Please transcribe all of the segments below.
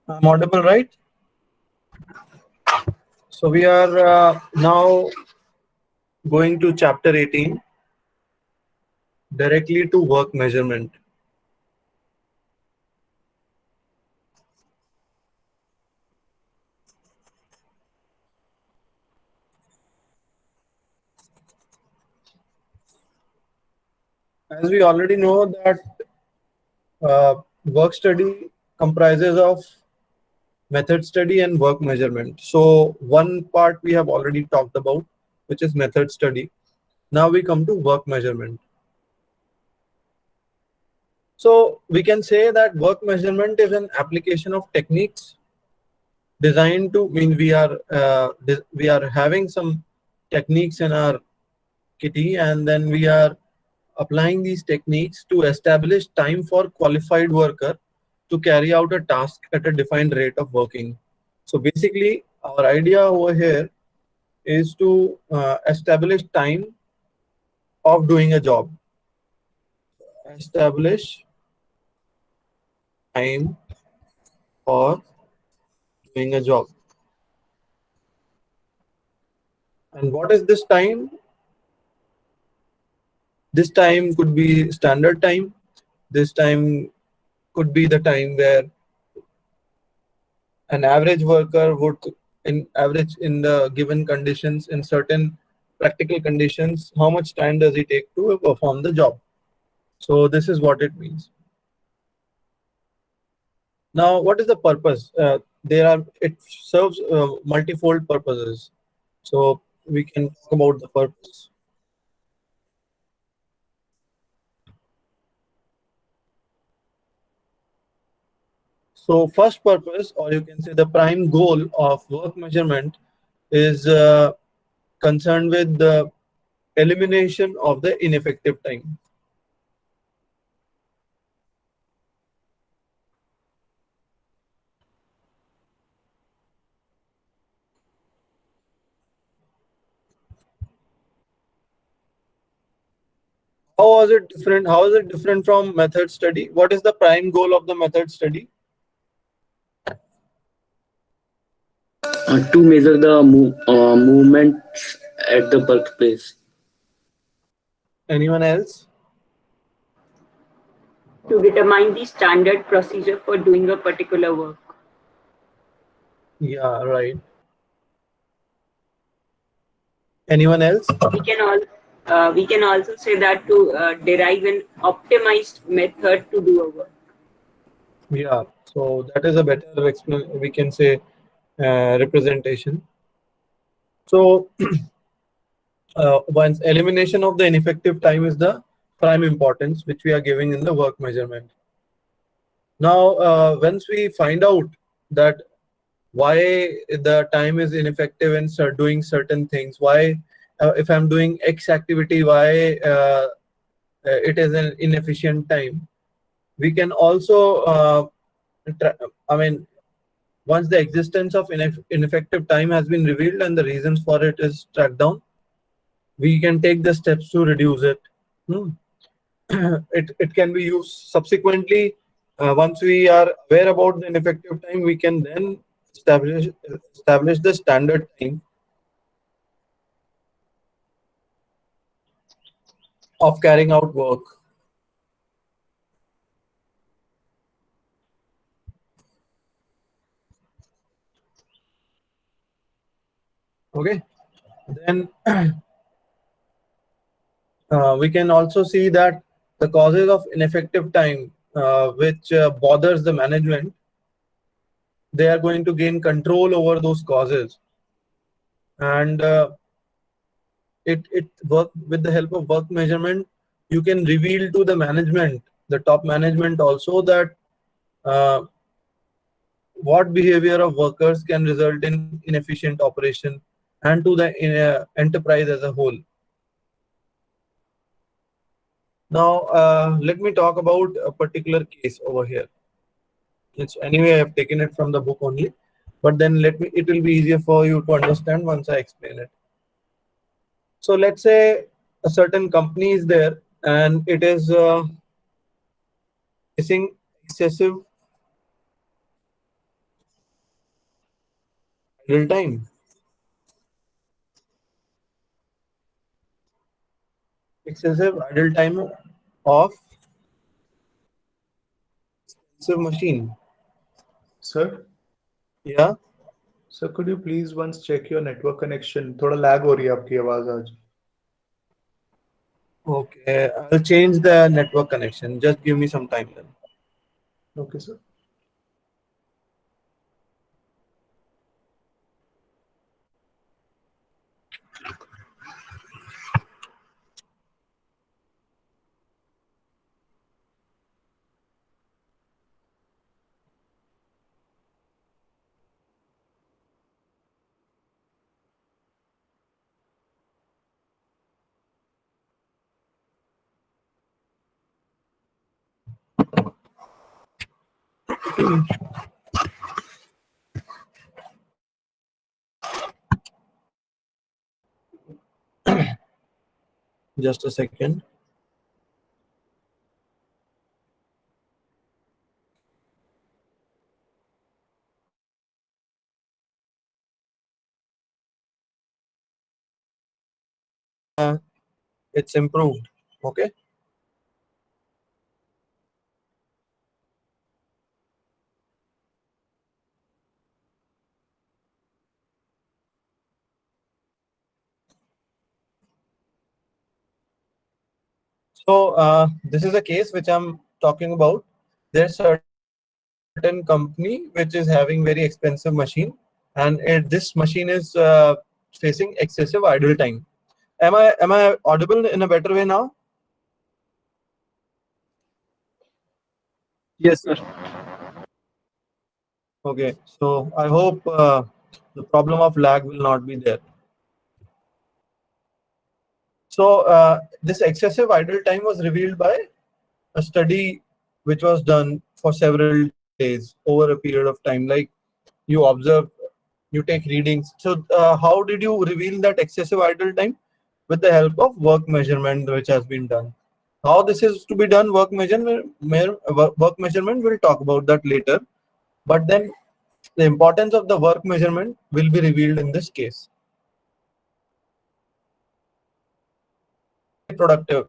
I'm audible, right? So we are now going to chapter 18, directly to work measurement. As we already know that work study comprises of method study and work measurement. So one part we have already talked about, which is method study. Now we come to work measurement. So we can say that work measurement is an application of techniques designed to mean we are having some techniques in our kitty, and then we are applying these techniques to establish time for qualified worker to carry out a task at a defined rate of working. So basically our idea over here is to establish time of doing a job. Establish time for doing a job. And what is this time? This time could be standard time. This time could be the time where an average worker would in average in the given conditions, in certain practical conditions, how much time does it take to perform the job. So this is what it means. Now what is the purpose? It serves multifold purposes. So we can talk about the purpose. So first purpose, or you can say the prime goal of work measurement, is concerned with the elimination of the ineffective time. How was it different? How is it different from method study? What is the prime goal of the method study? To measure the movements at the workplace. Anyone else? To determine the standard procedure for doing a particular work. Yeah, right. Anyone else? We can also say that to derive an optimized method to do a work. Yeah, so that is a better we can say representation. So once elimination of the ineffective time is the prime importance which we are giving in the work measurement. Now once we find out that why the time is ineffective in doing certain things, why if I'm doing X activity, why it is an inefficient time, we can also I mean, once the existence of ineffective time has been revealed and the reasons for it is tracked down, we can take the steps to reduce it. It can be used subsequently. Once we are aware about the ineffective time, we can then establish the standard time of carrying out work. Okay, then we can also see that the causes of ineffective time which bothers the management, they are going to gain control over those causes, and it work with the help of work measurement. You can reveal to the management, the top management also, that uh, what behavior of workers can result in inefficient operation and to the enterprise as a whole. Now let me talk about a particular case over here. It's anyway I have taken it from the book only, but then it will be easier for you to understand once I explain it. So let's say a certain company is there and it is facing excessive Idle time. Excessive idle time of expensive machine. Sir, Yeah. sir, could you please once check your network connection? थोड़ा lag हो रही है आपकी आवाज आज. Okay. I'll change the network connection. Just give me some time then. Okay, sir. Just a second. It's improved. Okay. So this is a case which I'm talking about. There's certain company which is having very expensive machine, and this machine is facing excessive idle time. Am I audible in a better way now? Yes, sir. Okay. So I hope the problem of lag will not be there. So this excessive idle time was revealed by a study which was done for several days over a period of time. Like you observe, you take readings. So how did you reveal that excessive idle time? With the help of work measurement which has been done. How this is to be done, work measurement, we'll talk about that later. But then the importance of the work measurement will be revealed in this case. Productive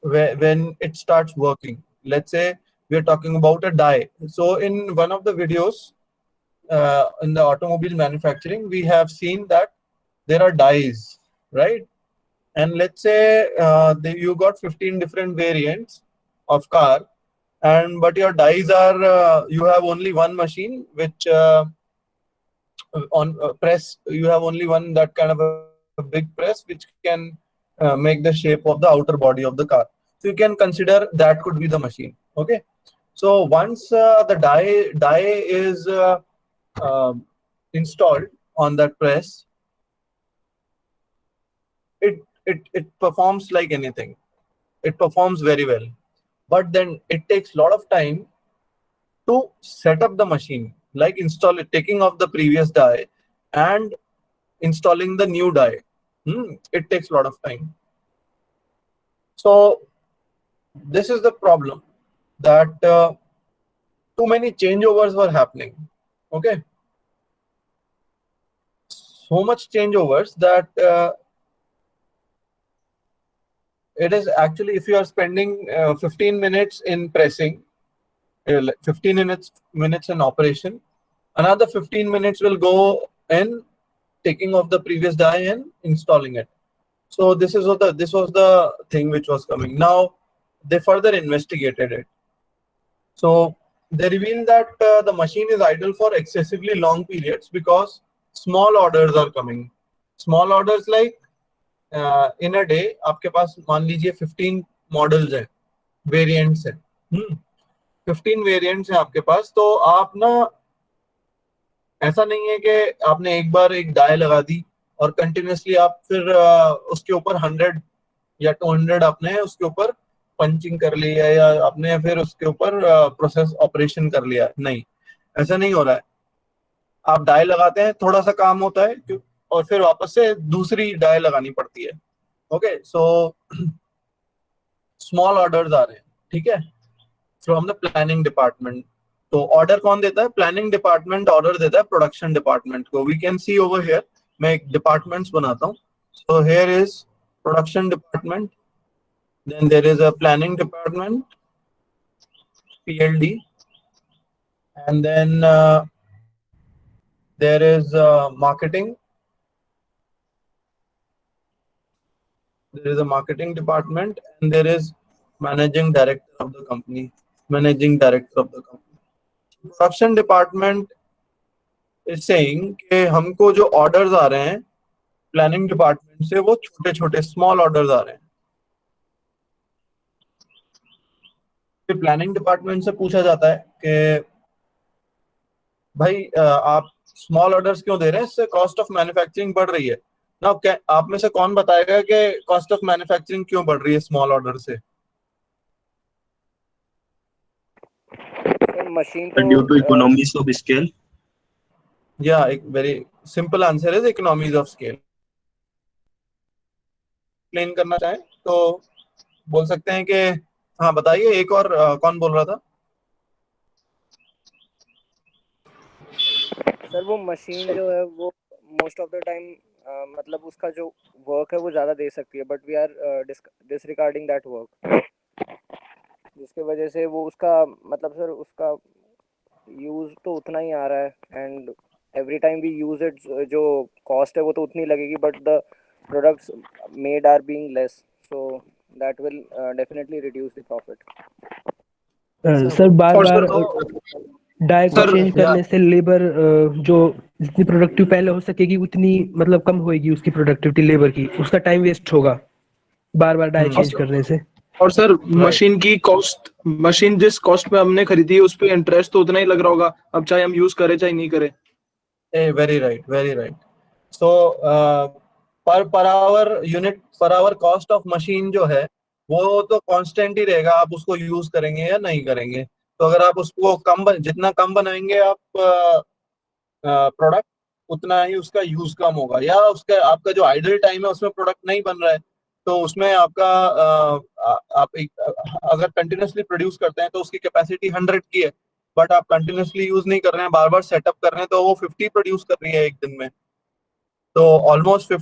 when it starts working. Let's say we're talking about a die. So in one of the videos in the automobile manufacturing, we have seen that there are dies, right? And let's say you got 15 different variants of car, but your dies are you have only one machine which on press, you have only one that kind of a big press which can make the shape of the outer body of the car. So you can consider that could be the machine. Okay. So once the die is installed on that press, it performs like anything. It performs very well, but then it takes a lot of time to set up the machine, like taking off the previous die and installing the new die. It takes a lot of time. So this is the problem, that too many changeovers were happening. Okay. So much changeovers that it is actually, if you are spending 15 minutes in pressing, 15 minutes in operation, another 15 minutes will go in taking off the previous die and installing it. So this was the thing which was coming. Now they further investigated it. So they revealed that the machine is idle for excessively long periods because small orders are coming. Small orders like in a day आपके पास मान लीजिए 15 models हैं, variants हैं, 15 variants हैं आपके पास. तो आप ना, ऐसा नहीं है कि आपने एक बार एक डाई लगा दी और कंटिन्यूसली आप फिर उसके ऊपर 100 या 200 आपने उसके ऊपर पंचिंग कर लिया या आपने फिर उसके ऊपर प्रोसेस ऑपरेशन कर लिया. नहीं, ऐसा नहीं हो रहा है. आप डाई लगाते हैं, थोड़ा सा काम होता है और फिर वापस से दूसरी डाई लगानी पड़ती है. ओके. सो स्मॉल ऑर्डर्स आ रहे हैं, ठीक है, फ्रॉम द प्लानिंग डिपार्टमेंट तो ऑर्डर कौन देता है? प्लानिंग डिपार्टमेंट ऑर्डर देता है प्रोडक्शन डिपार्टमेंट को. We can see over here, मैं एक डिपार्टमेंट्स बनाता हूँ. So here is production department, then there is a planning department PLD, and then there is marketing. There is a marketing department, and there is managing director of the company. Managing director of the company. Production department is saying कि हमको जो orders आ रहे हैं planning department से वो छोटे छोटे small orders आ रहे हैं. फिर प्लानिंग डिपार्टमेंट से पूछा जाता है कि भाई आप स्मॉल ऑर्डर्स क्यों दे रहे हैं? इससे कॉस्ट ऑफ मैन्युफैक्चरिंग बढ़ रही है. ना क्या आप में से कौन बताएगा कि कॉस्ट ऑफ मैन्युफैक्चरिंग क्यों बढ़ रही है स्मॉल ऑर्डर से? Machine Due to economies of scale. या एक very simple answer is economies of scale. Explain करना चाहें तो बोल सकते हैं कि हाँ बताइए. एक और कौन बोल रहा था? सर वो मशीन जो है वो मोस्ट ऑफ द टाइम मतलब उसका जो वर्क है वो ज़्यादा दे सकती है, but we are disregarding that work, जिसके वजह से वो उसका मतलब सर उसका यूज़ तो उतना ही आ रहा है, and every time we use it जो कॉस्ट है वो तो उतनी लगेगी, but the products made are being less, so that will definitely reduce the profit. Sir बार बार डाई को चेंज करने से लेबर जो जितनी प्रोडक्टिव पहले हो सकेगी उतनी मतलब कम होएगी उसकी प्रोडक्टिविटी लेबर की, उसका टाइम वेस्ट होगा बार बार डाई चेंज करने से. और सर मशीन की कॉस्ट, मशीन जिस कॉस्ट पे हमने खरीदी है उस पे इंटरेस्ट तो उतना ही लग रहा होगा, अब चाहे हम यूज करें चाहे नहीं करें. Very right, very right. So per hour unit per hour cost of machine जो है वो तो कांस्टेंट ही रहेगा, आप उसको यूज करेंगे या नहीं करेंगे. तो अगर आप उसको जितना कम बनाएंगे आप प्रोडक्ट, उतना ही उसका यूज कम होगा. या उसका आपका जो आइडल टाइम है उसमें प्रोडक्ट नहीं बन रहा है तो उसमें आपका अगर कंटिन्यूसली प्रोड्यूस करते हैं तो उसकी कैपेसिटी 100 की है, बट आप कंटिन्यूसली यूज नहीं कर रहे हैं, बार बार सेटअप कर रहे हैं, तो वो 50 प्रोड्यूस कर रही है एक दिन में, तो ऑलमोस्ट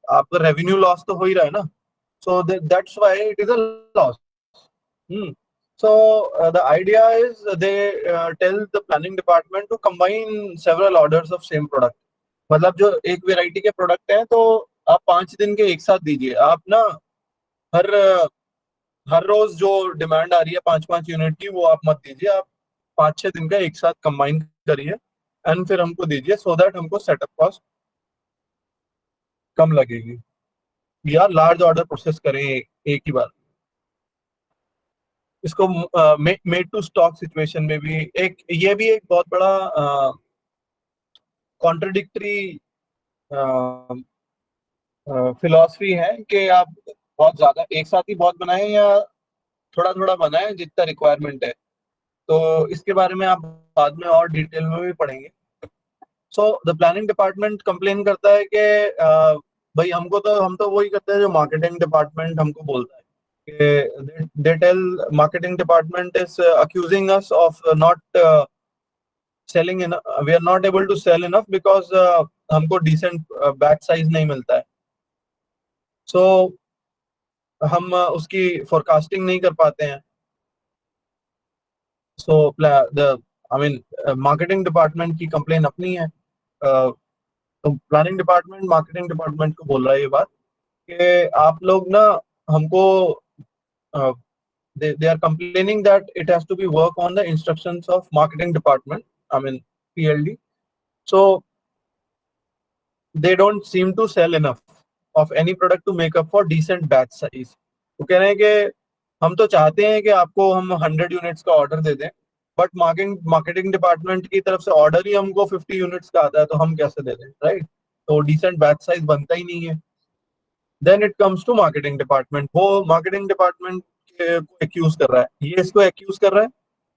आपका रेवेन्यू लॉस तो हो ही रहा है ना. So that's why it is a loss. So the idea is they tell the planning department to combine several orders of same product. मतलब जो एक वेराइटी के प्रोडक्ट हैं तो आप 5 दिन के एक साथ दीजिए. आप ना हर रोज जो डिमांड आ रही है 5-5 यूनिट की वो आप मत दीजिए, आप 5-6 दिन का एक साथ कंबाइन करिए एंड फिर हमको दीजिए, सो दैट हमको सेटअप कॉस्ट कम लगेगी या लार्ज ऑर्डर प्रोसेस करें एक ही बार. इसको मेड टू स्टॉक सिचुएशन में भी ये भी एक बहुत बड़ा कॉन्ट्रडिक्टरी फिलॉसफी है कि आप बहुत ज्यादा एक साथ ही बहुत बनाएं या थोड़ा थोड़ा बनाएं जितना रिक्वायरमेंट है. तो इसके बारे में आप बाद में और डिटेल में भी पढ़ेंगे. So the planning department complain करता है कि भाई हम तो वही करते हैं जो मार्केटिंग डिपार्टमेंट हमको बोलता है. They tell marketing department is accusing us of not selling enough. We are not able to sell enough because हमको decent batch size नहीं मिलता है. So हम उसकी forecasting नहीं कर पाते हैं. So marketing department की complaint अपनी है. तो planning department marketing department को बोल रहा है ये बात कि आप लोग ना हमको they are complaining that it has to be work on the instructions of marketing department, PLD. So they don't seem to sell enough of any product to make up for decent batch size. तो कह रहे हैं कि हम तो चाहते हैं कि आपको हम 100 यूनिट्स का ऑर्डर दे दें, बट मार्केटिंग डिपार्टमेंट की तरफ से ऑर्डर ही हमको 50 यूनिट्स का आता है, तो हम कैसे दे दें, राइट? तो डिसेंट बैच साइज बनता ही नहीं है. Then it comes to marketing department. वो मार्केटिंग डिपार्टमेंट को एक्यूज कर रहा है, ये इसको एक्यूज कर रहा है,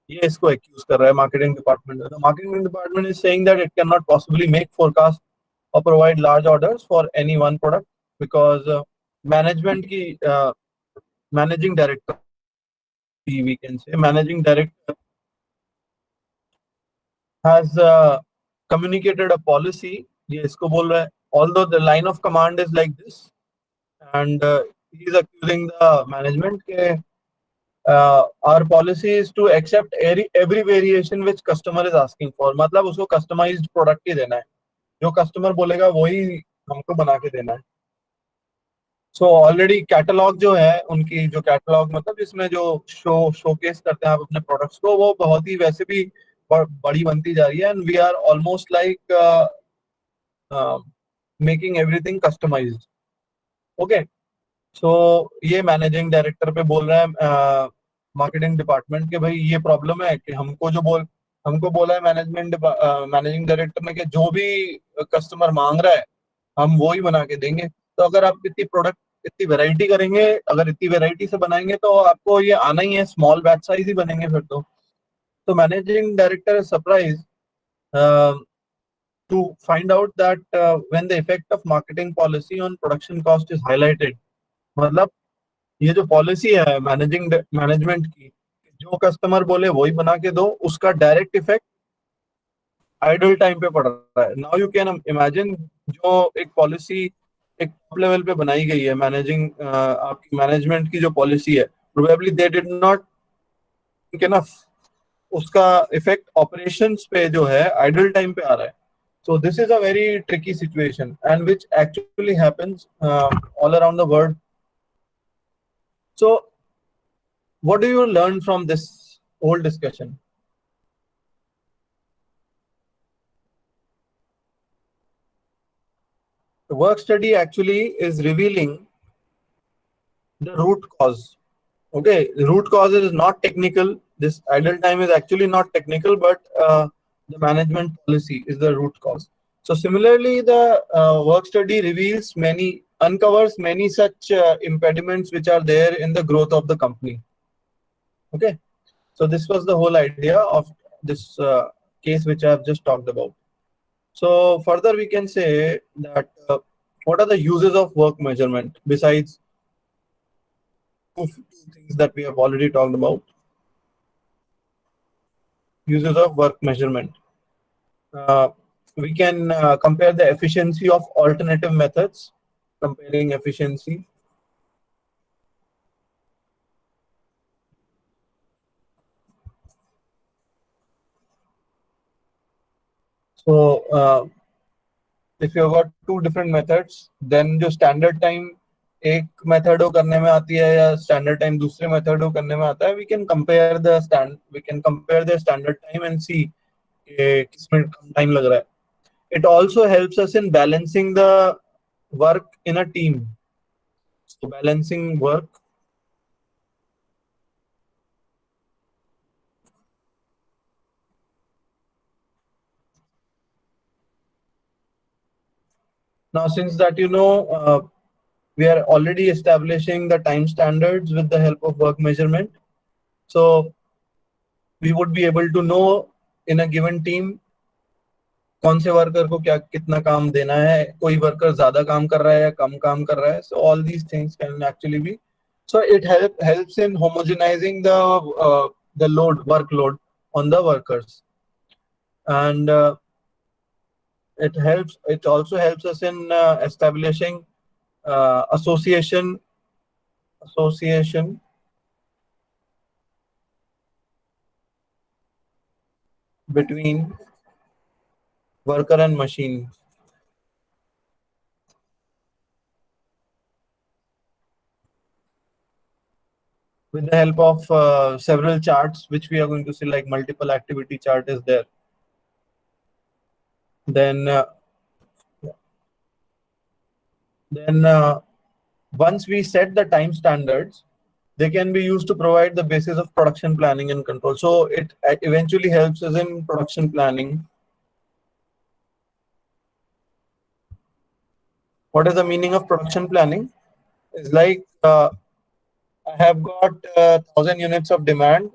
ये इसको एक्यूज कर रहा है marketing department. The marketing department is saying that it can not possibly make forecast or provide large orders for any one product because management की managing director, we can say managing director has communicated a policy. ये इसको बोल रहा है. Although the line of command is like this, and he is accusing the management के our policy is to accept every variation which customer is asking for. मतलब उसको customized product ही देना है. जो customer बोलेगा वही हमको बना के देना है. So already catalog जो है उनकी जो catalog मतलब इसमें जो showcase करते हैं आप अपने products को, वो बहुत ही वैसे भी बड़ी बनती जा रही है, and we are almost like making everything customized. Okay. So ये मैनेजिंग डायरेक्टर पे बोल रहा है मार्केटिंग डिपार्टमेंट के भाई ये प्रॉब्लम है कि हमको बोला है मैनेजिंग डायरेक्टर ने कि जो भी कस्टमर मांग रहा है हम वो ही बना के देंगे. तो अगर आप इतनी वैरायटी करेंगे, अगर इतनी वैरायटी से बनाएंगे तो आपको ये आना ही है, स्मॉल बैच साइज ही बनेंगे फिर तो managing director is surprise to find out that when the effect of marketing policy on production cost is highlighted. मतलब ये जो पॉलिसी है मैनेजमेंट की, जो कस्टमर बोले वही बना के दो, उसका डायरेक्ट इफेक्ट आइडल टाइम पे पड़ रहा है. नाउ यू कैन इमेजिन जो एक पॉलिसी एक टॉप लेवल पे बनाई गई है आपकी मैनेजमेंट की जो पॉलिसी है, probably they did not think enough, उसका इफेक्ट ऑपरेशंस पे जो है आइडल टाइम पे आ रहा है. So this is a very tricky situation, and which actually happens all around the world. So what do you learn from this whole discussion? The work study actually is revealing the root cause. Okay, the root cause is not technical. This idle time is actually not technical, but the management policy is the root cause. So similarly, the work study uncovers many such impediments which are there in the growth of the company. Okay, so this was the whole idea of this case which I have just talked about. So further we can say that what are the uses of work measurement besides two things that we have already talked about? Uses of work measurement. We can compare the efficiency of alternative methods, comparing efficiency. So if you have got two different methods, then जो standard time एक method को करने में आती है या standard time दूसरे method को करने में आता है, we can compare the standard time and see किसमें कम टाइम लग रहा है. It also helps us in balancing the work in a team. So balancing work. Now, since that we are already establishing the time standards with the help of work measurement. So we would be able to know in a given team कौन से worker को कितना काम देना है, कोई worker ज्यादा काम कर रहा है या कम काम कर रहा है. So all these things can actually be, so it helps in homogenizing the workload on the workers, and it also helps us in establishing association between worker and machine. With the help of several charts, which we are going to see, like multiple activity chart is there. Then once we set the time standards, they can be used to provide the basis of production planning and control. So it eventually helps us in production planning. What is the meaning of production planning? It's like I have got 1,000 units of demand,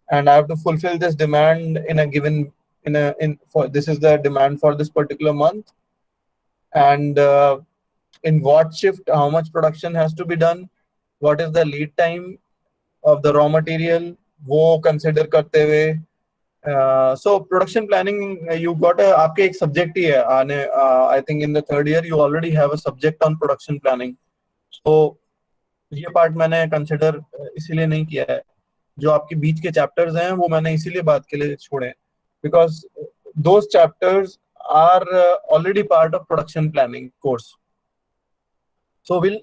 and I have to fulfill this demand in a given this is the demand for this particular month, and in what shift how much production has to be done, what is the lead time of the raw material, वो consider करते हुए, So production planning, you got a आपके एक subject ही है आने I think in the third year you already have a subject on production planning. So ये part मैंने consider इसीलिए नहीं किया है. जो आपके बीच के chapters हैं वो मैंने इसीलिए बात के लिए छोड़े हैं, because those chapters are already part of production planning course. So we'll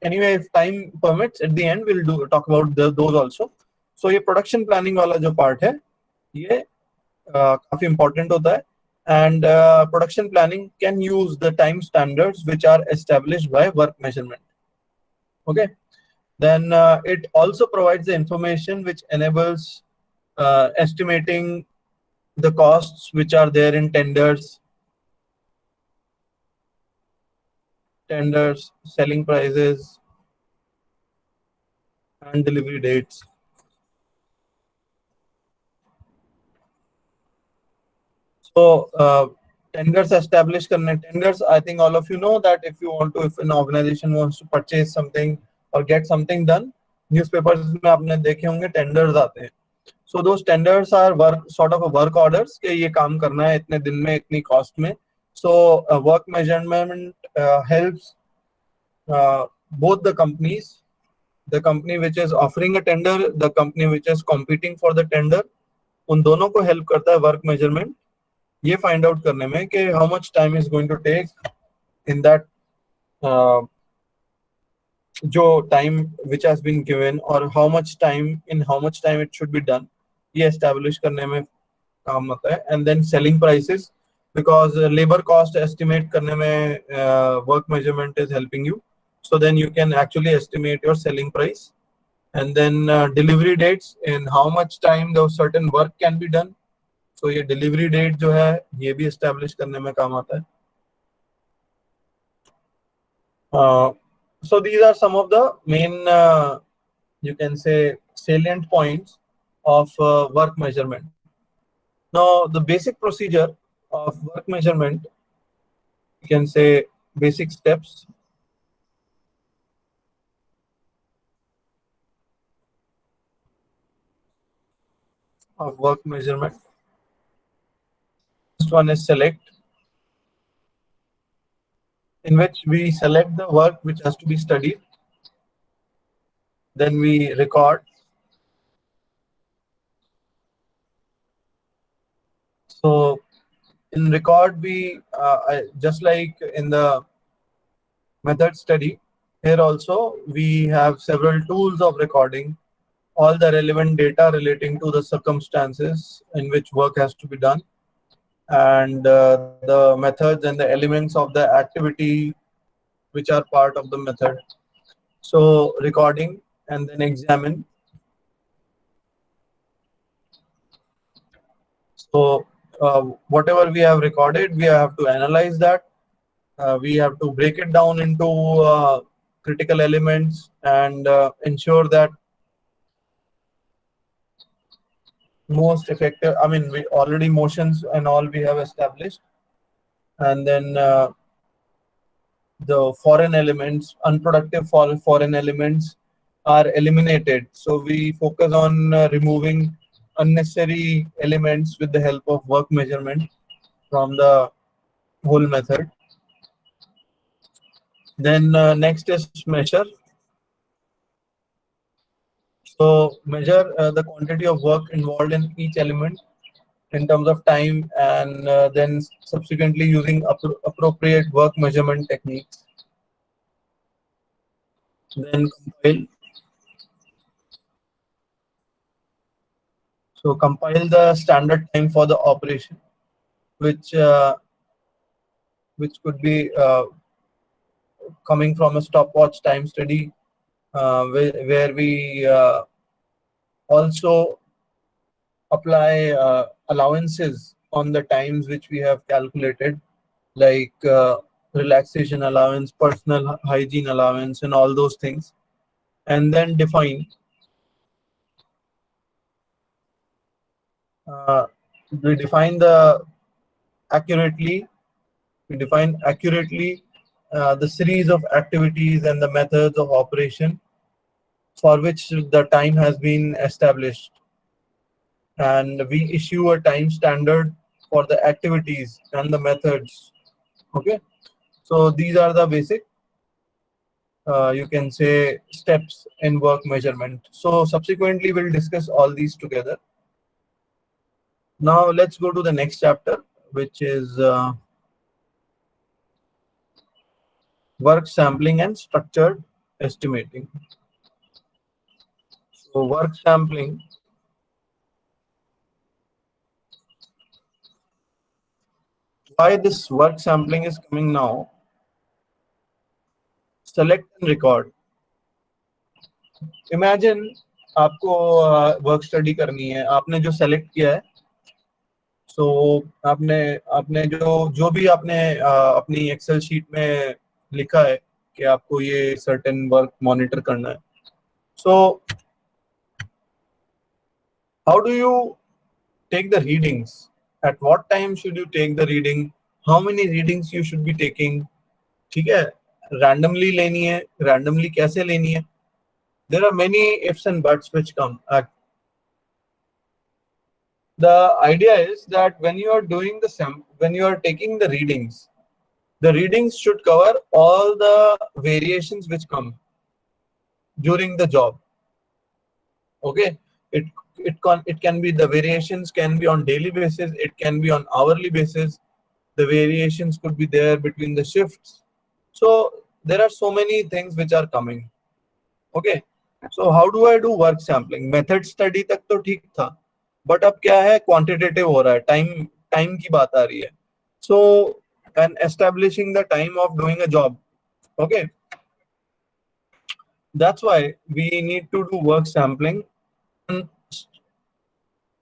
anyway, if time permits, at the end we'll talk about those also. So ये production planning वाला जो part है ये काफी important होता है, and production planning can use the time standards which are established by work measurement. Okay, then it also provides the information which enables estimating the costs which are there in tenders, selling prices, and delivery dates. So tenders establish करने, tenders, I think all of you know that if an organization wants to purchase something or get something done, newspapers में आपने देखे होंगे tenders आते हैं. So those tenders are sort of a work orders कि ये काम करना है इतने दिन में इतनी cost में. So work measurement helps both the companies, the company which is offering a tender, the company which is competing for the tender, उन दोनों को help करता है work measurement ये find out करने में कि how much time is going to take in that जो time which has been given, or how much time it should be done, ये establish करने में काम होता है. And then selling prices, because labor cost estimate करने में work measurement is helping you. So then you can actually estimate your selling price. And then delivery dates, in how much time the certain work can be done. So ये delivery date जो है ये भी establish करने में काम आता है. So these are some of the main you can say salient points of work measurement. Now the basic procedure of work measurement, you can say basic steps. Of work measurement. First one is select, in which we select the work which has to be studied. Then we record. So in record, we just like in the method study, here also we have several tools of recording all the relevant data relating to the circumstances in which work has to be done, and the methods and the elements of the activity which are part of the method. So recording and then examine. So whatever we have recorded, we have to analyze that. We have to break it down into critical elements and ensure that most effective, I mean, we already motions and all we have established, and then the foreign elements, unproductive foreign elements are eliminated. So we focus on removing unnecessary elements with the help of work measurement from the whole method. Then next is measure. So measure the quantity of work involved in each element in terms of time, and then subsequently using appropriate work measurement techniques. Then compile. So compile the standard time for the operation, which could be coming from a stopwatch time study, where we also apply allowances on the times which we have calculated, like relaxation allowance, personal hygiene allowance, and all those things. And then define. We define accurately the series of activities and the methods of operation for which the time has been established. and we issue a time standard for the activities and the methods. Okay, so these are the basic you can say steps in work measurement. So subsequently we'll discuss all these together. Now let's go to the next chapter, which is work sampling and structured estimating. So work sampling, why this work sampling is coming now? Select and record. Imagine आपको work study करनी है, आपने जो select किया है, सो आपने आपने जो भी आपने अपनी एक्सेल शीट में लिखा है कि आपको ये सर्टेन वर्क मॉनिटर करना है. So how do you take the readings? At what time should you take the reading? How many readings you should be taking? ठीक है, randomly लेनी है, randomly कैसे लेनी है? There are many ifs and buts which come. The idea is that when you are doing when you are taking the readings should cover all the variations which come during the job. Okay, it can be, the variations can be on daily basis, it can be on hourly basis, the variations could be there between the shifts. So there are so many things which are coming. Okay, so how do I do work sampling? Method study तक तो ठीक था, but अब क्या है, quantitative हो रहा है, time की बात आ रही है. So and establishing the time of doing a job. Okay, that's why we need to do work sampling. And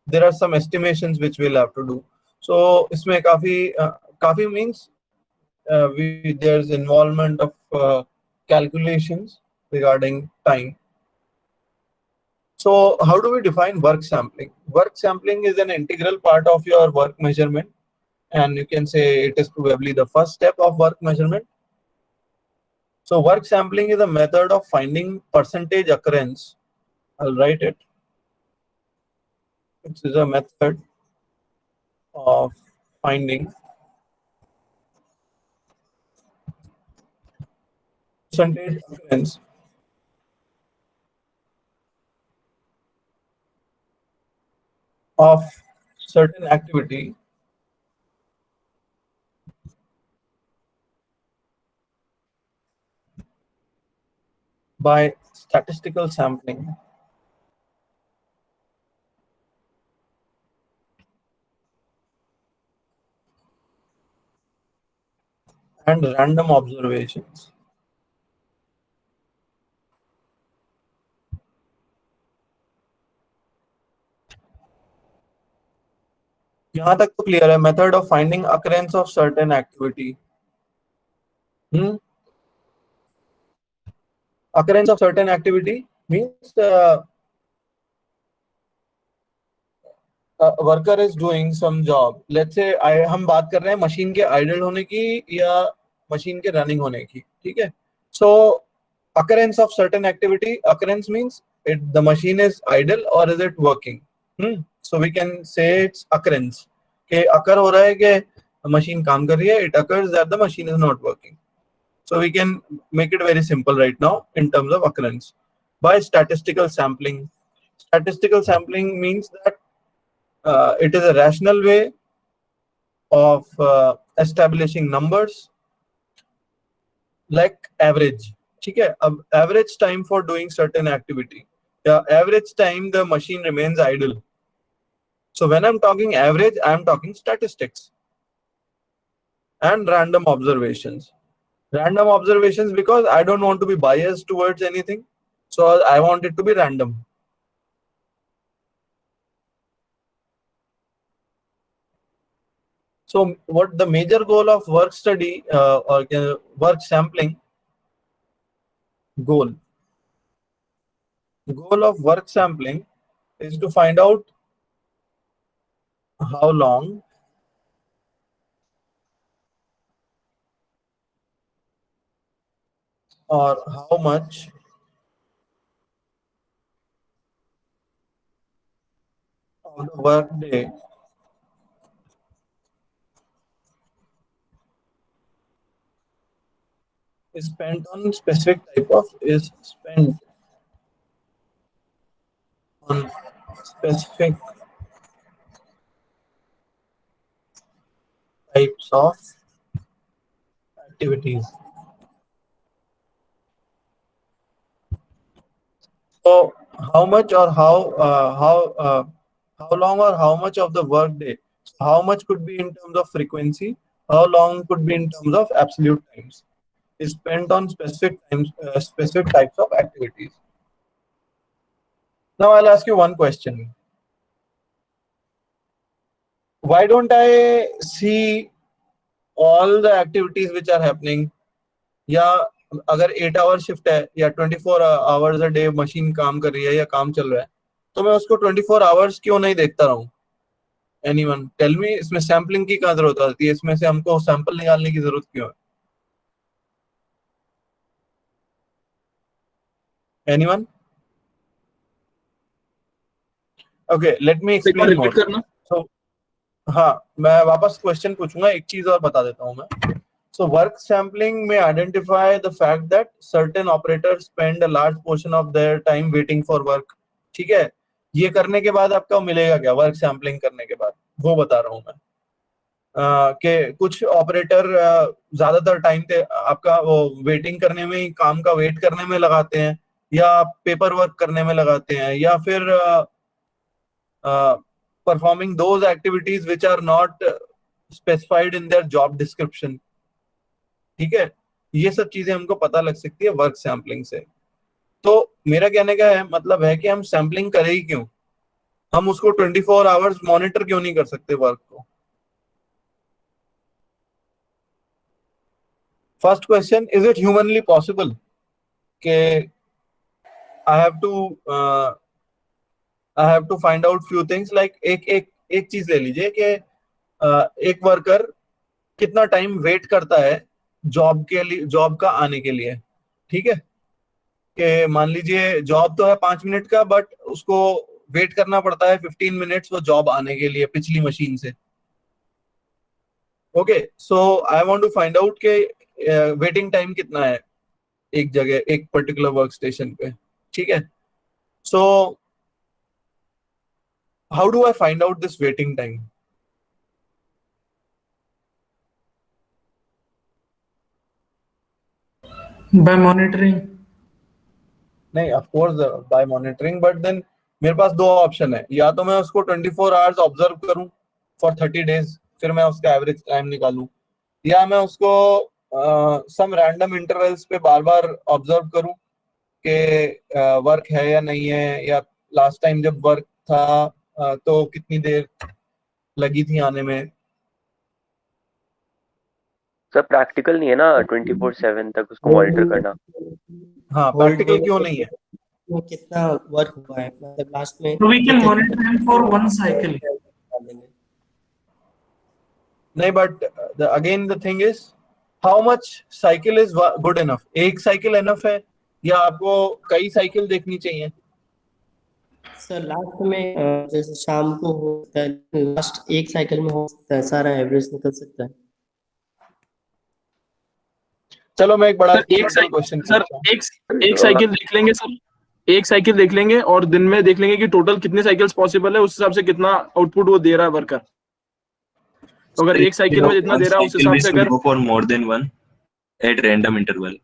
there are some estimations which we'll have to do. So इसमें काफी means there's involvement of calculations regarding time. So how do we define work sampling? Work sampling is an integral part of your work measurement, and you can say it is probably the first step of work measurement. So work sampling is a method of finding percentage occurrence. I'll write it. It is a method of finding percentage occurrence of certain activity by statistical sampling and random observations. यहाँ तक तो clear है, method of finding occurrence of certain activity. Occurrence of certain activity means a worker is doing some job. Let's say हम बात कर रहे हैं machine के idle होने की या मशीन के running होने की, ठीक है? So occurrence of certain activity, occurrence means the machine is idle or is it working? So we can say it's occurrence. कि occur हो रहा है कि machine काम कर रही है, it occurs that the machine is not working. So we can make it very simple right now in terms of occurrence by statistical sampling. Statistical sampling means that it is a rational way of establishing numbers like average. ठीक है, अब average time for doing certain activity, average time the machine remains idle. So when I'm talking average, I'm talking statistics and random observations. Random observations because I don't want to be biased towards anything, so I want it to be random. So what the major goal of work study or work sampling goal of work sampling is to find out how long or how much of the work day is spent on specific type of is spent on specific types of activities. So how much or how long or how much of the work day? How much could be in terms of frequency? How long could be in terms of absolute times? Is spent on specific times, specific types of activities. Now I'll ask you one question. Why don't I see all the activities which are happening? या अगर 8-hour shift है या 24 hours a day machine काम कर रही है या काम चल रहा है, तो मैं उसको 24 hours क्यों नहीं देखता रहूं? Anyone tell me, इसमें सैम्पलिंग की क्या जरूरत होती है? इसमें से हमको सैंपल निकालने की जरूरत क्यों है? Anyone? Okay, let me explain more. So, हाँ, मैं वापस क्वेश्चन पूछूंगा, एक चीज और बता देता हूँ मैं. So work sampling may identify the fact that certain operators spend a large portion of their time waiting for work. ठीक है, ये करने के बाद आपका मिलेगा क्या? वर्क सैम्पलिंग करने के बाद वो बता रहा हूँ मैं कि कुछ ऑपरेटर ज्यादातर टाइम पे आपका वो वेटिंग करने में, काम का वेट करने में लगाते हैं, या पेपर वर्क करने में लगाते हैं, या फिर performing those activities which are not specified in their job description. ठीक है, ये सब चीजें हमको पता लग सकती है वर्क सैम्पलिंग से. तो मेरा कहने का मतलब है कि हम सैम्पलिंग करें ही क्यों? हम उसको 24 आवर्स मॉनिटर क्यों नहीं कर सकते वर्क को? First question, is it humanly possible कि I have to find out few things, like एक चीज ले लीजिए कि एक वर्कर कितना टाइम वेट करता है जॉब के लिए, जॉब का आने के लिए. ठीक है, कि मान लीजिए जॉब तो है 5 मिनट का, बट उसको वेट करना पड़ता है 15 मिनट्स वो जॉब आने के लिए पिछली मशीन से. Okay, so I want to find out के वेटिंग टाइम कितना है एक जगह, एक पर्टिकुलर वर्क स्टेशन पे. ठीक है, so how do I find out this waiting time? By monitoring. नहीं, of course by monitoring, but then मेरे पास दो ऑप्शन है. या तो मैं उसको 24 आवर्स ऑब्जर्व करूं फॉर 30 days, फिर मैं उसका एवरेज टाइम निकालूं, या मैं उसको सम रैंडम इंटरवल्स पे बार बार ऑब्जर्व करूं कि वर्क है या नहीं है, या लास्ट टाइम जब वर्क था तो कितनी देर लगी थी आने में. सर प्रैक्टिकल नहीं है ना 24/7 तक उसको मॉनिटर करना. हाँ, प्रैक्टिकल क्यों नहीं है? वो कितना वर्क हुआ है, मतलब लास्ट में. So we can monitor him for one cycle. नहीं, but again the thing is how much cycle is good enough? एक साइकिल इनफ है या आपको कई साइकिल देखनी चाहिए? सर लास्ट में जैसे शाम को होता है, लास्ट एक साइकिल में हो सकता है, सारा एवरेज निकल सकता है. चलो मैं एक बड़ा क्वेश्चन, सर एक साइकिल देख लेंगे सर, एक साइकिल देख लेंगे और दिन में देख लेंगे कि टोटल कितने साइकिल्स पॉसिबल है, उस हिसाब से कितना आउटपुट वो दे रहा है वर्कर. तो अगर एक साइकिल में जितना दे रहा है उस हिसाब से अगर for more than one at random interval.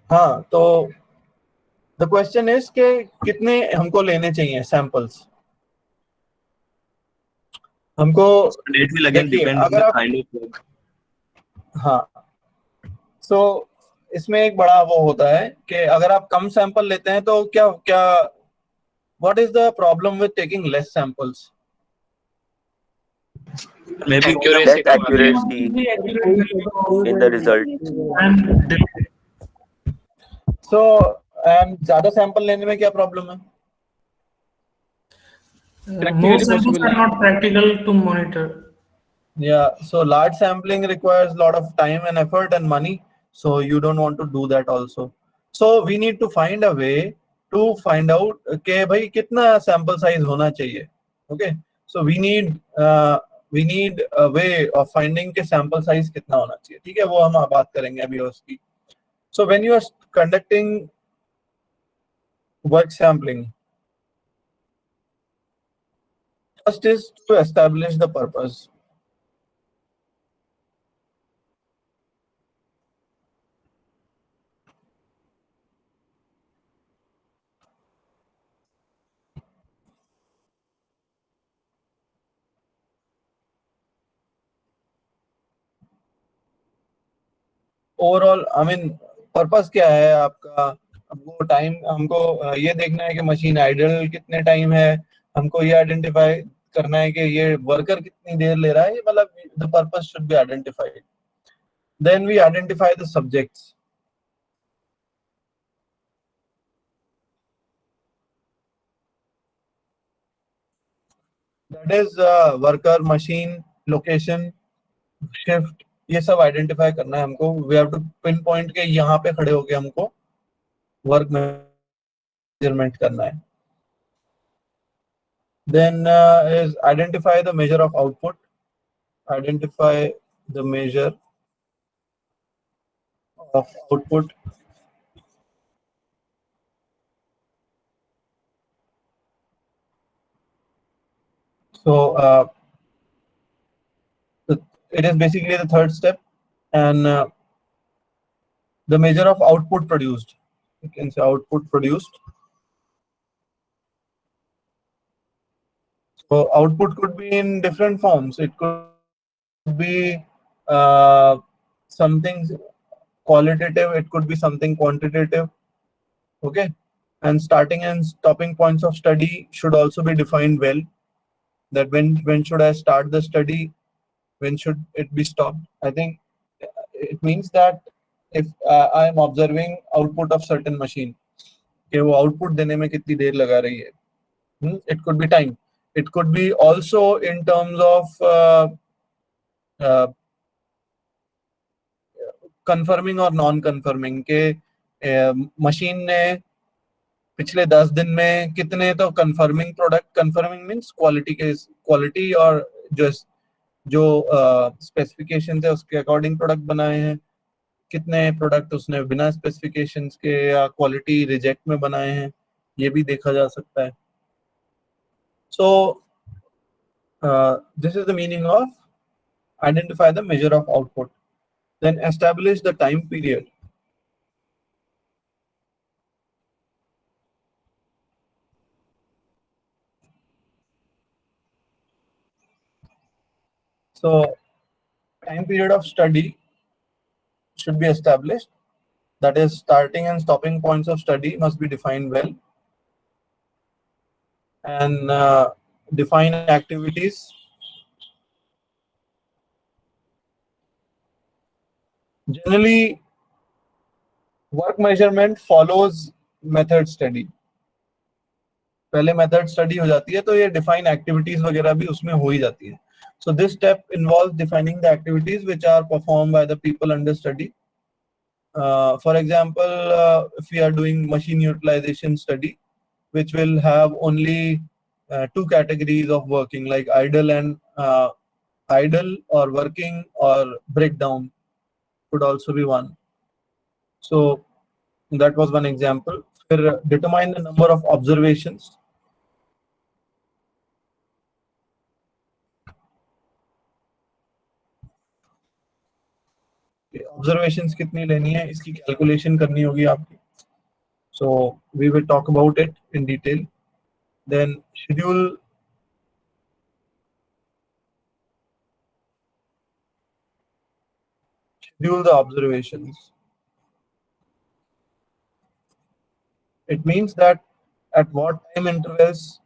हाँ, तो द क्वेश्चन इज के कितने हमको लेने चाहिए सैंपल्स? हमको that will again depend on the kind of work. हाँ, सो इसमें एक बड़ा वो होता है कि अगर आप कम सैंपल लेते हैं तो क्या what is the problem with taking less samples? Maybe less accuracy in the result. So and ज्यादा सैंपल लेने में क्या प्रॉब्लम है? Most samples are not practical to monitor. Yeah, so large sampling requires a lot of time and effort and money, so you don't want to do that also. So we need to find a way to find out कि भाई कितना sample size होना चाहिए. Okay, so we need a way of finding के sample size कितना होना चाहिए. ठीक है, वो हम बात करेंगे अभी उसकी. So when you are conducting work sampling, first is to establish the purpose. Overall I mean purpose क्या है आपका? हमको टाइम, हमको ये देखना है कि मशीन आइडल कितने टाइम है, हमको ये आइडेंटिफाई करना है कि ये वर्कर कितनी देर ले रहा है. ये मतलब the purpose should be identified. Then we identify the subjects. That is worker, machine, location, shift, ये सब आइडेंटिफाई करना है हमको. We have to pinpoint के यहाँ पे खड़े होके हमको वर्क मेजरमेंट करना है. Then is identify the measure of output. Identify the measure of output. So it is basically the third step, and the measure of output produced. You can say output produced. So output could be in different forms. It could be something qualitative. It could be something quantitative. Okay, and starting and stopping points of study should also be defined well. That when should I start the study? When should it be stopped? I think it means that if I am observing output of certain machine, कि वो output देने में कितनी देर लगा रही है. It could be time. It could be also in terms of confirming or non-confirming के machine ने पिछले 10 दिन में कितने तो confirming product, confirming means quality और जो specifications है उसके according product बनाए हैं, कितने product उसने बिना specifications के या quality reject में बनाए हैं, ये भी देखा जा सकता है. So this is the meaning of identify the measure of output. Then establish the time period. So time period of study should be established. That is, starting and stopping points of study must be defined well. And define activities. Generally, work measurement follows method study. पहले method study हो जाती है तो ये define activities वगैरह भी उसमें हो ही जाती है. So this step involves defining the activities which are performed by the people under study. For example, if we are doing machine utilization study, which will have only 2 categories of working, like idle and idle or working or breakdown could also be one. So that was one example. Determine the number of observations. Observations कितनी लेनी है इसकी calculation करनी होगी आपकी. So we will talk about it in detail. Then schedule the observations. It means that at what time intervals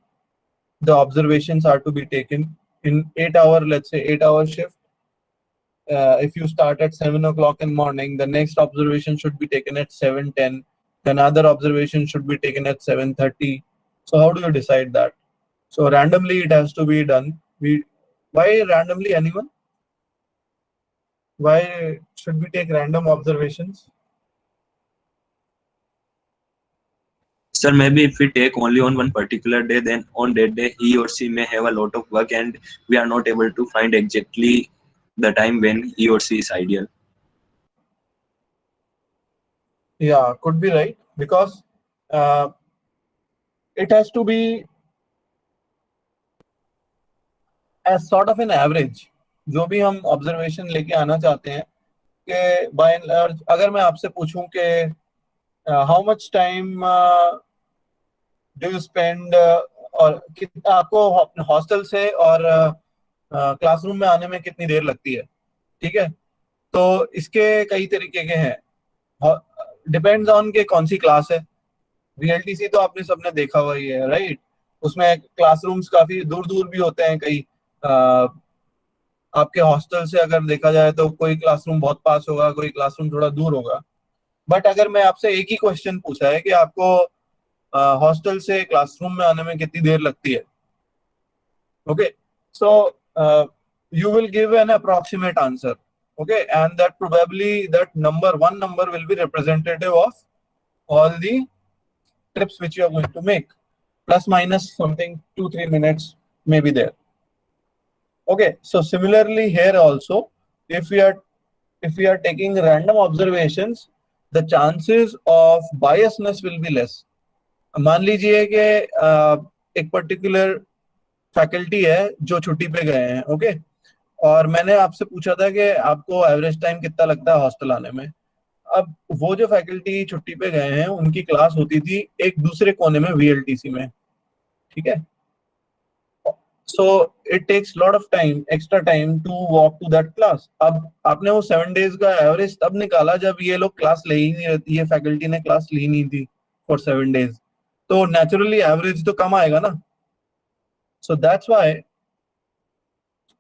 the observations are to be taken. In 8-hour, let's say 8-hour shift, if you start at 7 o'clock in morning, the next observation should be taken at 7:10. Then other observation should be taken at 7:30. So how do you decide that? So randomly it has to be done. Why randomly, anyone? Why should we take random observations? Sir, maybe if we take only on one particular day, then on that day he or she may have a lot of work and we are not able to find exactly the time when he or she is ideal. Yeah, could be right, because it has to be as sort of an average. जो भी हम observation लेके आना चाहते हैं कि by and large, अगर मैं आपसे पूछूं कि how much time do you spend और कितना आपको हॉस्टल से और क्लासरूम में आने में कितनी देर लगती है, ठीक है? तो इसके कई तरीके के हैं, डिपेंड्स ऑन के कौन सी क्लास है। VLTC तो आपने सबने देखा हुआ ही है, राइट? उसमें क्लासरूम्स काफी दूर दूर भी होते हैं, कई आपके हॉस्टल से अगर देखा जाए तो कोई क्लासरूम बहुत पास होगा, कोई क्लासरूम थोड़ा दूर होगा। बट अगर मैं आपसे एक ही क्वेश्चन पूछा है कि आपको हॉस्टल से क्लासरूम में आने में कितनी देर लगती है, okay, so you will give an approximate answer, okay, and that probably that one number will be representative of all the trips which you are going to make, plus minus something 2-3 minutes may be there. Okay, so similarly here also, if we are taking random observations, the chances of biasness will be less. मान लीजिए कि एक particular faculty है जो छुट्टी पे गए हैं, ओके, और मैंने आपसे पूछा था कि आपको एवरेज टाइम कितना लगता है हॉस्टल आने में। अब वो जो फैकल्टी छुट्टी पे गए हैं उनकी क्लास होती थी एक दूसरे कोने में VLTC में, ठीक है? So it takes lot of time, extra time to walk to that class. अब आपने वो 7 days का एवरेज तब निकाला जब ये लोग क्लास ले ही नहीं रहती, ये फैकल्टी ने क्लास ली नहीं थी for 7 days, तो नेचुरली एवरेज तो कम आएगा ना। So that's why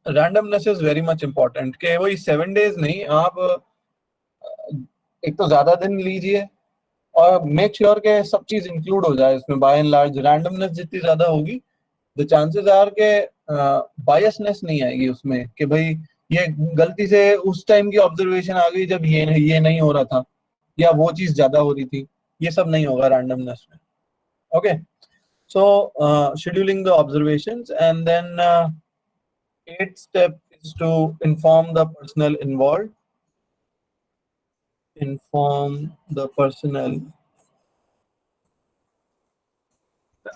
randomness is very much important, कि वही 7 days नहीं, आप एक तो ज्यादा दिन लीजिए और मेक श्योर के सब चीज इंक्लूड हो जाए इसमें। बाय एंड लार्ज रैंडमनेस जितनी ज्यादा होगी, द चांसेस आर के बायसनेस नहीं आएगी उसमें कि भाई ये गलती से उस टाइम की ऑब्जर्वेशन आ गई जब ये नहीं हो रहा था या वो चीज ज्यादा हो रही थी, ये सब नहीं होगा रैंडमनेस में। Okay, so scheduling the observations and then 8th step is to inform the personnel involved. Inform the personnel.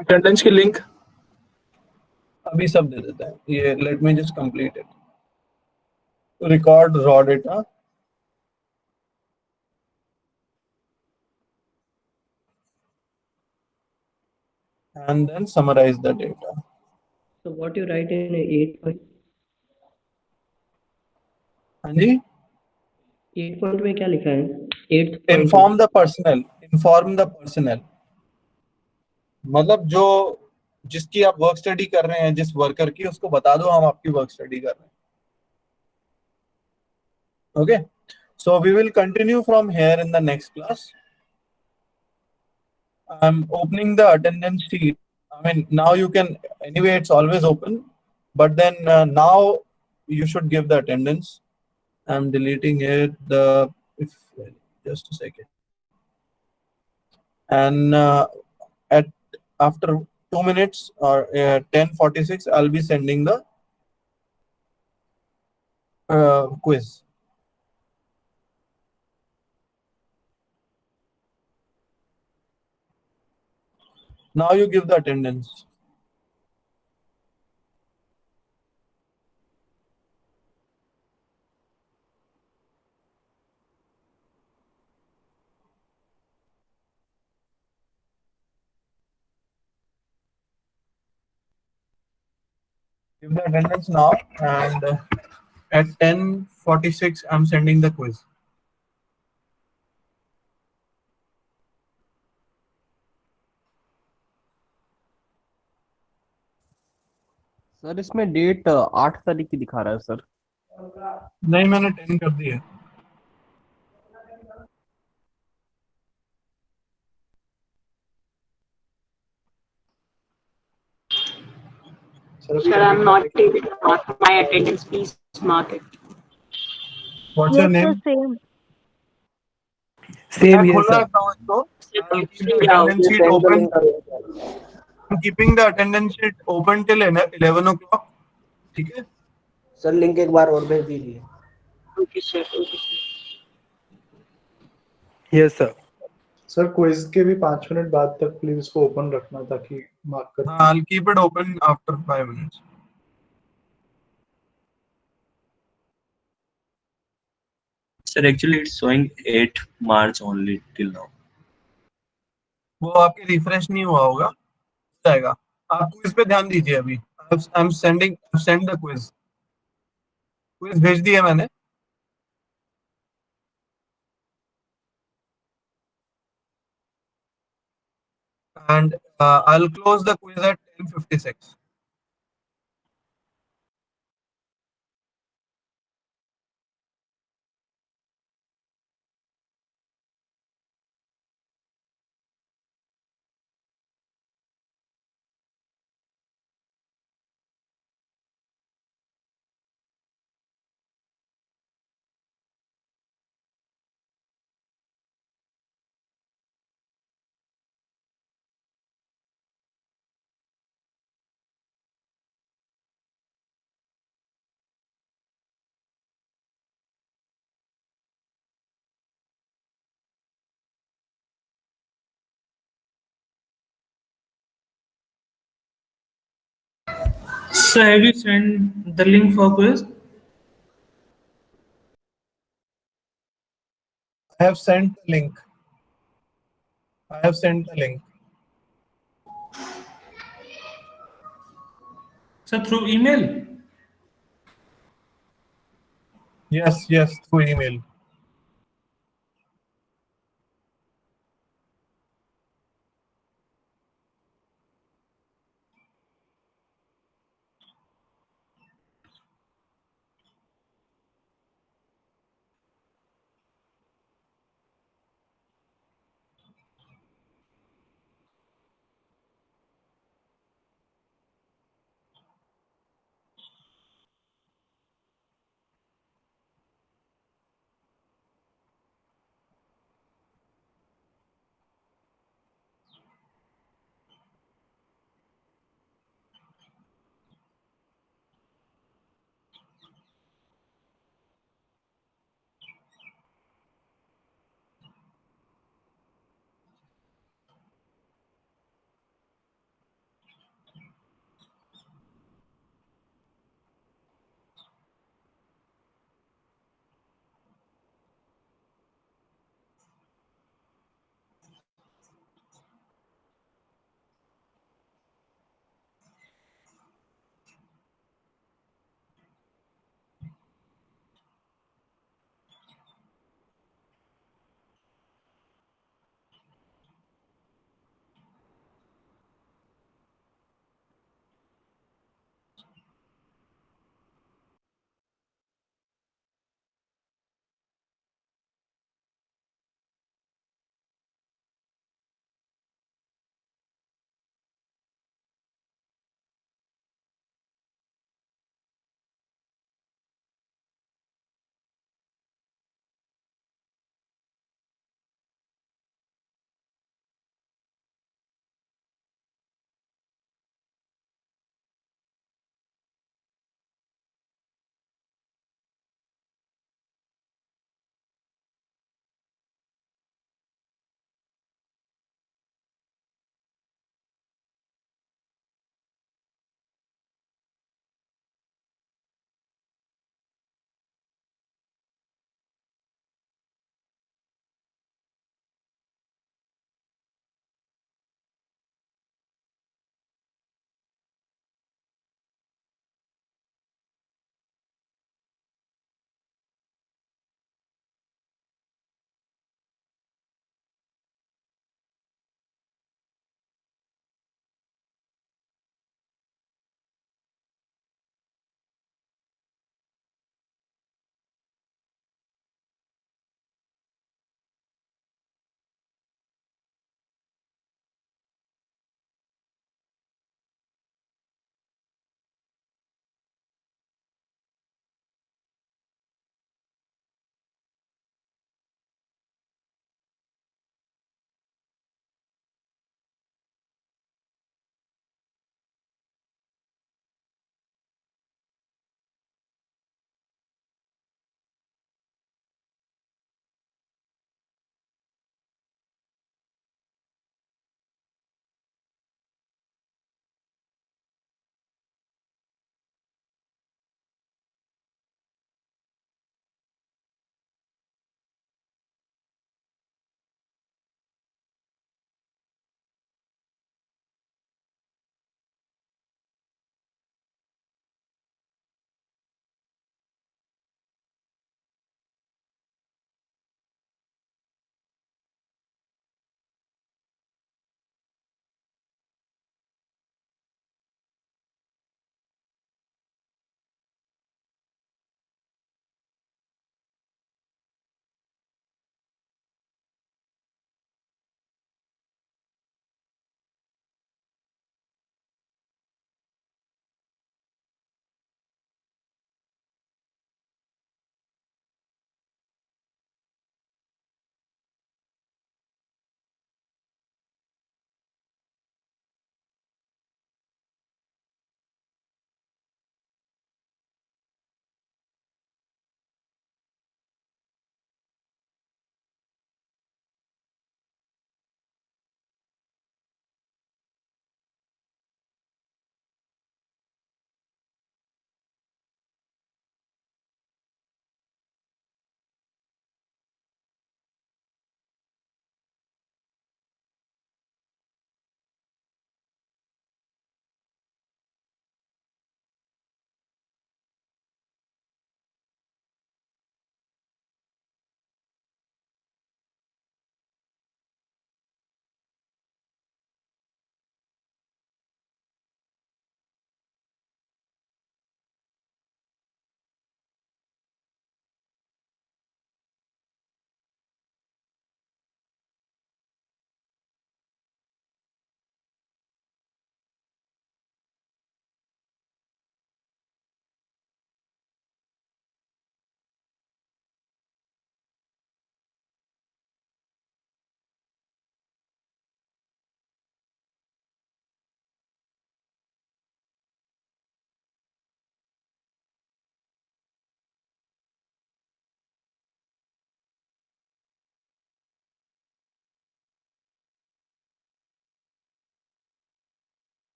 Attendance की लिंक अभी सब दे देते हैं ये, let me just complete it. Record raw data. And then summarize the data. So what you write in 8 point? हाँ जी, 8 point में क्या लिखा है? 8th point inform the personnel. Inform the personnel. मतलब जो जिसकी आप वर्क स्टडी कर रहे हैं, जिस वर्कर की, उसको बता दो हम आपकी वर्क स्टडी कर रहे हैं। Okay, so we will continue from here in the next class. I'm opening the attendance sheet. I mean, now you can, anyway, it's always open, but then now you should give the attendance. I'm deleting it. Just a second. And after 2 minutes or 10:46, I'll be sending the quiz. Now you give the attendance. Give the attendance now, and at 10:46, I'm sending the quiz. Sir इसमें date 8 तारीख की दिखा रहा है sir. नहीं, मैंने 10 कर दी है। Sir, I'm not able to mark my attendance. Please mark it. What's your name? Same here, खोल sir. रखा हूँ इसको। I'll keep the attendance sheet open. I'm keeping the attendance sheet open till 11 o'clock. ठीक है? Sir link एक बार और भेज दीजिए. Okay, sir. Okay, sir. Yes sir. Sir quiz के भी 5 मिनट बाद तक प्लीज इसको ओपन रखना ताकि मार्क कर. I'll keep it open after 5 minutes. Sir, actually it's showing 8 March only till now. वो आपके रिफ्रेश नहीं हुआ होगा, जाएगा. आप क्विज पे ध्यान दीजिए अभी. I'm send the quiz. Quiz भेज दिया मैंने. And I'll close the quiz at 10:56. So have you sent the link for quiz? I have sent the link. I have sent the link. So through email? Yes, through email.